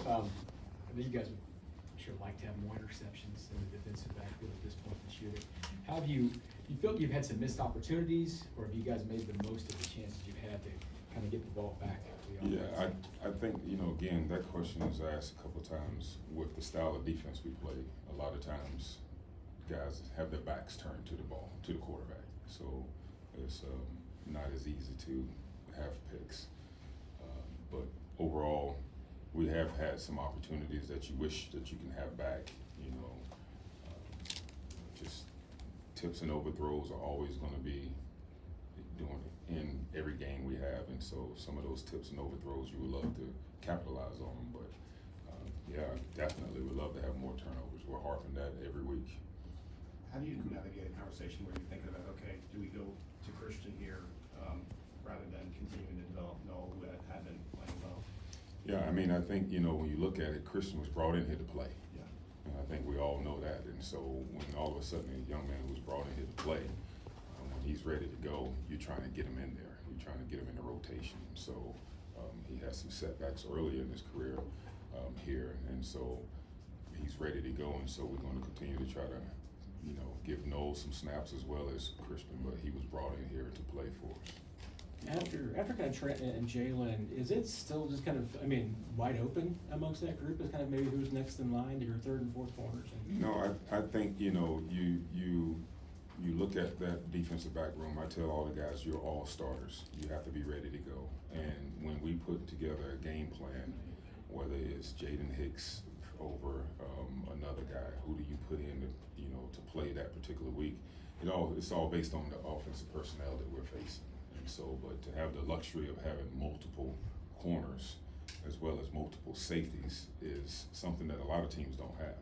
I know you guys would sure like to have more interceptions in the defensive backfield at this point this year. How have you feel like you've had some missed opportunities, or have you guys made the most of the chances you've had to kind of get the ball back? Yeah, I think, again, that question was asked a couple of times with the style of defense we play. A lot of times, guys have their backs turned to the ball, to the quarterback. So it's not as easy to have picks. But overall, we have had some opportunities that you wish that you can have back. Just tips and overthrows are always going to be doing it in every game we have, and so some of those tips and overthrows you would love to capitalize on them, but yeah, definitely would love to have more turnovers. We're harping that every week. How do you navigate a conversation where you're thinking about, okay, do we go to Christian here rather than continuing to develop Noel, who had been playing well? Yeah, I mean, I think, when you look at it, Christian was brought in here to play. Yeah. And I think we all know that, and so when all of a sudden a young man was brought in here to play, when he's ready to go, you're trying to get him in there. You're trying to get him in the rotation. So he has some setbacks early in his career here, and so he's ready to go, and so we're going to continue to try to, give Noel some snaps as well as Christian, but he was brought in here to play for us. After kind of Trent and Jalen, is it still just kind of, wide open amongst that group as kind of maybe who's next in line to your third and fourth corners? No, I think, you look at that defensive back room, I tell all the guys, you're all starters. You have to be ready to go. And when we put together a game plan, whether it's Jaden Hicks over another guy, who do you put in to play that particular week, it's all based on the offensive personnel that we're facing. And so, but to have the luxury of having multiple corners as well as multiple safeties is something that a lot of teams don't have.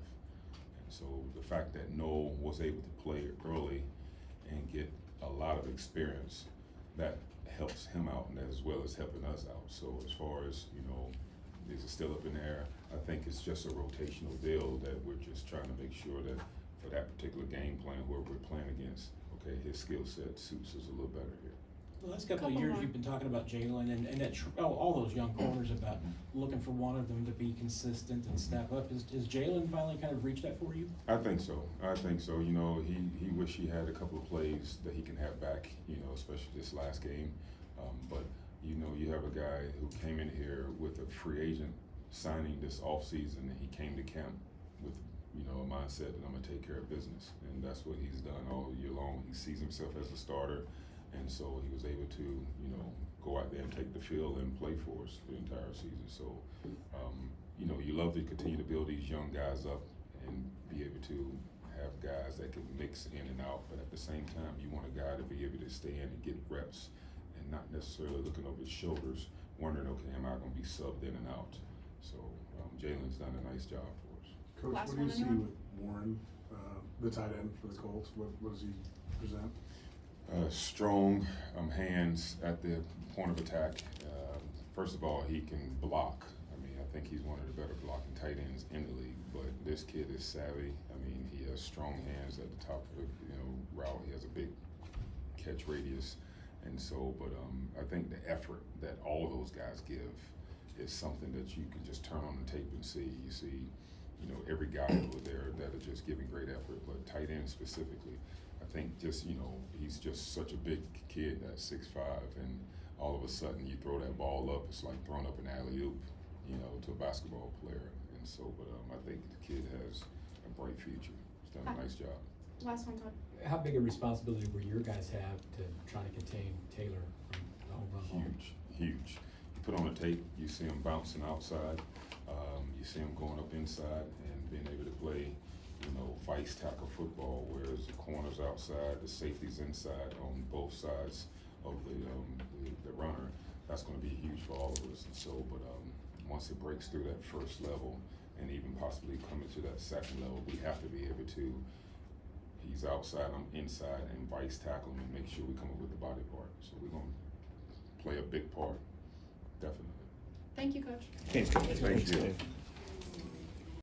So the fact that Noel was able to play early and get a lot of experience, that helps him out, and as well as helping us out. So as far as, is it still up in the air? I think it's just a rotational deal that we're just trying to make sure that for that particular game plan, whoever we're playing against, okay, his skill set suits us a little better here. The last couple of years, you've been talking about Jalen and all those young corners about looking for one of them to be consistent and step up. Is Jalen finally kind of reached that for you? I think so. He wish he had a couple of plays that he can have back, especially this last game. But you have a guy who came in here with a free agent signing this offseason, and he came to camp with, a mindset that I'm going to take care of business. And that's what he's done all year long. He sees himself as a starter. And so he was able to, go out there and take the field and play for us the entire season. So, you love to continue to build these young guys up and be able to have guys that can mix in and out. But at the same time, you want a guy to be able to stay in and get reps and not necessarily looking over his shoulders, wondering, okay, am I going to be subbed in and out? So Jalen's done a nice job for us. Coach, what do you see with Warren, the tight end for the Colts? What does he present? Strong hands at the point of attack. First of all, he can block. I think he's one of the better blocking tight ends in the league. But this kid is savvy. He has strong hands at the top of the route. He has a big catch radius, and so. But I think the effort that all of those guys give is something that you can just turn on the tape and see. You see, every guy over there that is just giving great effort. But tight end specifically, I think just, he's just such a big kid at 6'5", and all of a sudden you throw that ball up, it's like throwing up an alley-oop, to a basketball player. And so, but I think the kid has a bright future. He's done a nice job. Last one, Todd. How big a responsibility will your guys have to try to contain Taylor from the home run ball? Huge. You put on the tape, you see him bouncing outside, you see him going up inside and being able to play, vice tackle football, whereas the corner's outside, the safety's inside on both sides of the runner. That's going to be huge for all of us. And so, but once it breaks through that first level and even possibly coming to that second level, we have to be able to, he's outside, I'm inside, and vice tackle him and make sure we come up with the body part. So we're going to play a big part, definitely. Thank you, Coach. Thanks, Coach. Thank you.